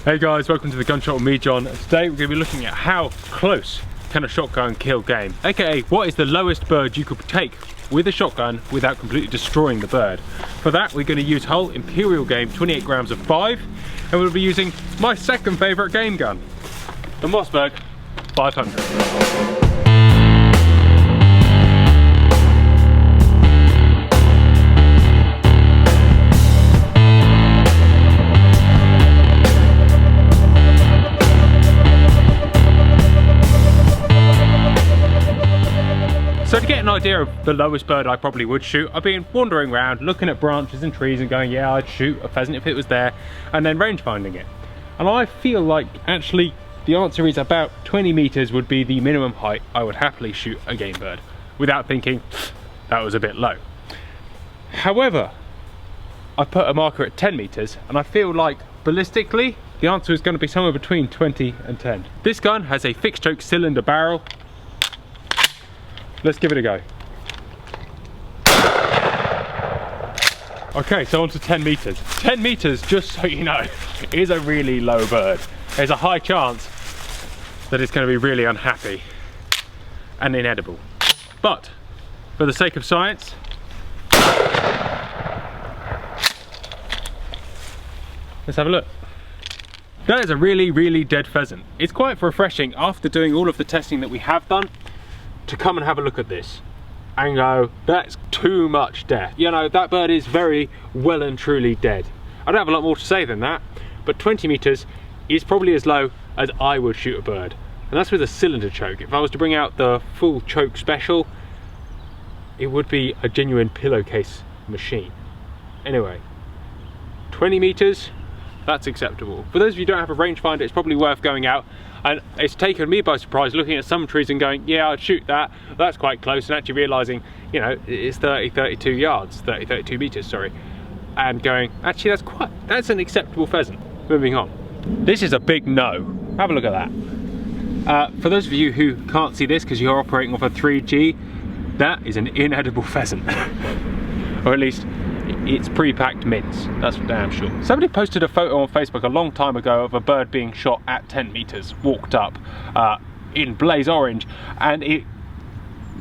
Hey guys, welcome to the Gunshot with me, John. Today we're going to be looking at how close can a shotgun kill game, aka what is the lowest bird you could take with a shotgun without completely destroying the bird. For that we're going to use Hull Imperial Game 28 grams of 5, and we'll be using my second favourite game gun, the Mossberg 500. So to get an idea of the lowest bird I probably would shoot, I've been wandering around looking at branches and trees and going, yeah, I'd shoot a pheasant if it was there, and then range finding it. And I feel like actually the answer is about 20 meters would be the minimum height I would happily shoot a game bird without thinking that was a bit low. However, I put a marker at 10 meters and I feel like ballistically the answer is going to be somewhere between 20 and 10. This gun has a fixed choke cylinder barrel. Let's give it a go. Okay, so on to 10 meters. 10 meters, just so you know, is a really low bird. There's a high chance that it's going to be really unhappy and inedible. But, for the sake of science, let's have a look. That is a really, really dead pheasant. It's quite refreshing after doing all of the testing that we have done to come and have a look at this and go, that's too much death. You know, that bird is very well and truly dead. I don't have a lot more to say than that, but 20 meters is probably as low as I would shoot a bird. And that's with a cylinder choke. If I was to bring out the full choke special, it would be a genuine pillowcase machine. Anyway, 20 meters, that's acceptable. For those of you who don't have a rangefinder, it's probably worth going out. And it's taken me by surprise looking at some trees and going, yeah, I'd shoot that, that's quite close, and actually realising, you know, it's 32 meters, sorry. And going, actually that's an acceptable pheasant. Moving on. This is a big no. Have a look at that. For those of you who can't see this because you're operating off a 3G, that is an inedible pheasant. Or at least, it's pre-packed mince, that's for damn sure. Somebody posted a photo on Facebook a long time ago of a bird being shot at 10 meters, walked up in blaze orange, and it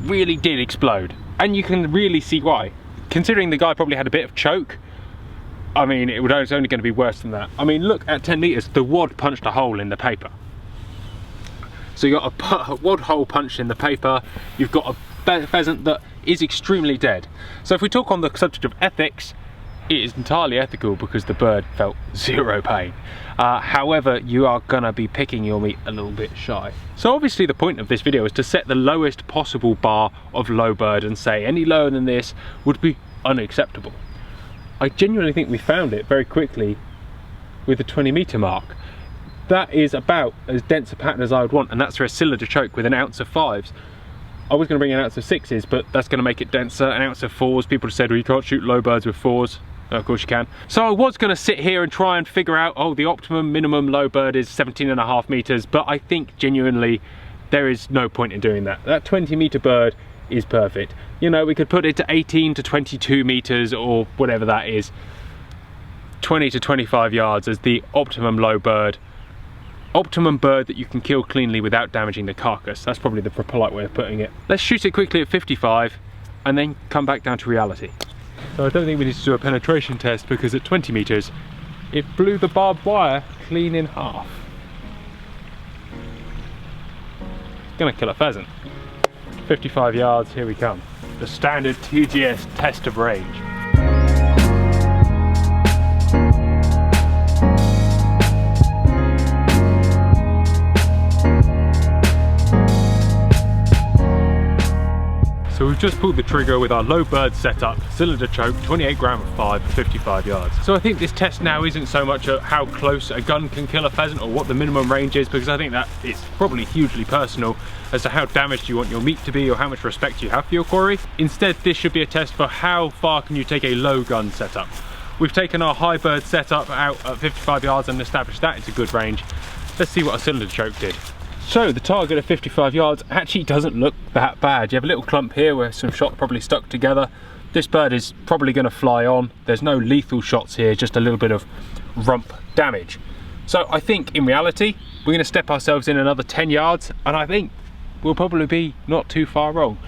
really did explode. And you can really see why. Considering the guy probably had a bit of choke, I mean, it's only going to be worse than that. I mean, look, at 10 meters, the wad punched a hole in the paper. So you got a wad hole punched in the paper, you've got a pheasant that is extremely dead. So if we talk on the subject of ethics, it is entirely ethical because the bird felt zero pain. However, you are gonna be picking your meat a little bit shy. So obviously the point of this video is to set the lowest possible bar of low bird and say any lower than this would be unacceptable. I genuinely think we found it very quickly with the 20 meter mark. That is about as dense a pattern as I would want, and that's for a cylinder choke with an ounce of 5s. I was going to bring an ounce of 6s, but that's going to make it denser. An ounce of 4s, people have said, well, you can't shoot low birds with 4s. Of course you can. So I was going to sit here and try and figure out, oh, the optimum minimum low bird is 17.5 meters, but I think genuinely there is no point in doing that. That 20 meter bird is perfect. You know, we could put it to 18 to 22 meters or whatever that is. 20 to 25 yards as the optimum low bird. Optimum bird that you can kill cleanly without damaging the carcass. That's probably the polite way of putting it. Let's shoot it quickly at 55 and then come back down to reality. So I don't think we need to do a penetration test because at 20 meters it blew the barbed wire clean in half. It's gonna kill a pheasant. 55 yards, here we come. The standard TGS test of range. So we've just pulled the trigger with our low bird setup, cylinder choke, 28 gram of 5 at 55 yards. So I think this test now isn't so much how close a gun can kill a pheasant or what the minimum range is, because I think that it's probably hugely personal as to how damaged you want your meat to be or how much respect you have for your quarry. Instead, this should be a test for how far can you take a low gun setup. We've taken our high bird setup out at 55 yards and established that it's a good range. Let's see what a cylinder choke did. So the target at 55 yards actually doesn't look that bad. You have a little clump here where some shot probably stuck together. This bird is probably going to fly on. There's no lethal shots here, just a little bit of rump damage. So I think in reality, we're going to step ourselves in another 10 yards, and I think we'll probably be not too far wrong,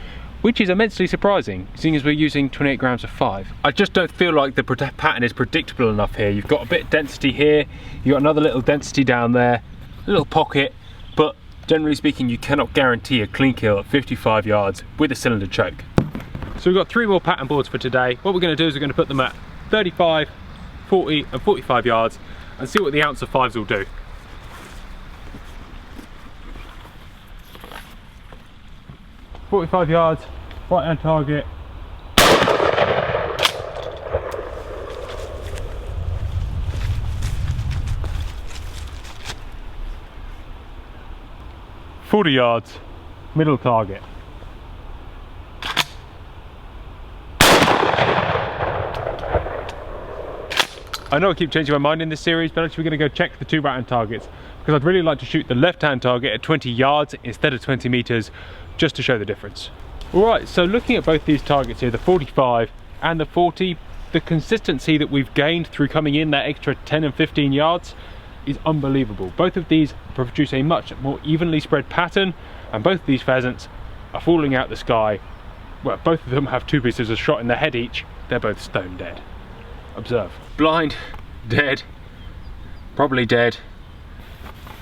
which is immensely surprising, seeing as we're using 28 grams of 5. I just don't feel like the pattern is predictable enough here. You've got a bit of density here, you've got another little density down there, a little pocket, but generally speaking, you cannot guarantee a clean kill at 55 yards with a cylinder choke. So we've got 3 more pattern boards for today. What we're going to do is we're going to put them at 35, 40 and 45 yards and see what the ounce of 5s will do. "45 yards, right hand target. "40 yards, middle target. I know I keep changing my mind in this series, but actually we're going to go check the 2 right hand targets, because I'd really like to shoot the left hand target at 20 yards instead of 20 meters, just to show the difference. Alright, so looking at both these targets here, the 45 and the 40, the consistency that we've gained through coming in that extra 10 and 15 yards is unbelievable. Both of these produce a much more evenly spread pattern, and both of these pheasants are falling out the sky. Well, both of them have 2 pieces of shot in the head each. They're both stone dead. Observe. Blind, dead, probably dead,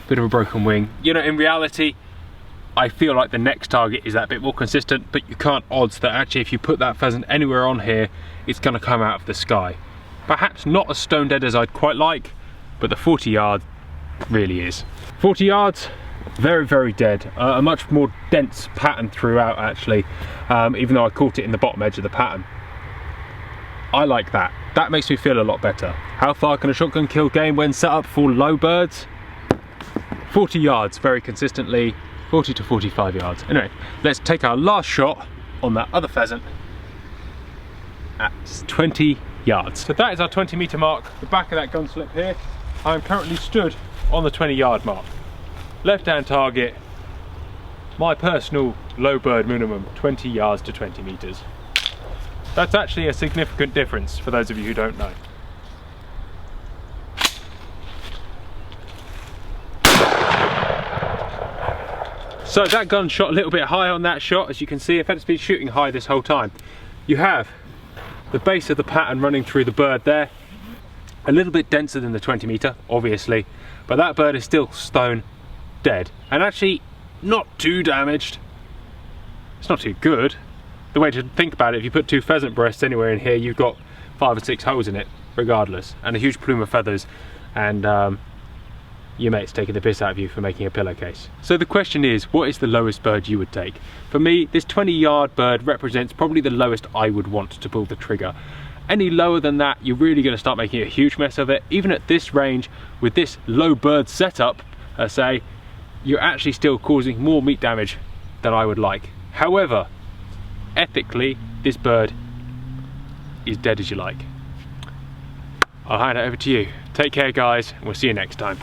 bit of a broken wing. You know, in reality, I feel like the next target is that bit more consistent, but you can't odds that actually if you put that pheasant anywhere on here, it's going to come out of the sky. Perhaps not as stone dead as I'd quite like, but the 40 yard really is. 40 yards, very, very dead. A much more dense pattern throughout actually, even though I caught it in the bottom edge of the pattern. I like that. That makes me feel a lot better. How far can a shotgun kill game when set up for low birds? 40 yards very consistently, 40 to 45 yards. Anyway, let's take our last shot on that other pheasant at 20 yards. So that is our 20 meter mark, the back of that gun slip here. I'm currently stood on the 20 yard mark. Left hand target, my personal low bird minimum, 20 yards to 20 meters. That's actually a significant difference for those of you who don't know. So that gun shot a little bit high on that shot, as you can see. In fact, it's been shooting high this whole time. You have the base of the pattern running through the bird there, a little bit denser than the 20 meter, obviously, but that bird is still stone dead, and actually not too damaged. It's not too good. The way to think about it, if you put 2 pheasant breasts anywhere in here, you've got 5 or 6 holes in it, regardless, and a huge plume of feathers, and your mate's taking the piss out of you for making a pillowcase. So the question is, what is the lowest bird you would take? For me, this 20 yard bird represents probably the lowest I would want to pull the trigger. Any lower than that, you're really going to start making a huge mess of it. Even at this range, with this low bird setup, say, you're actually still causing more meat damage than I would like. However, ethically, this bird is dead as you like. I'll hand it over to you. Take care, guys, and we'll see you next time.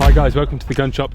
Hi guys, welcome to the gun shop.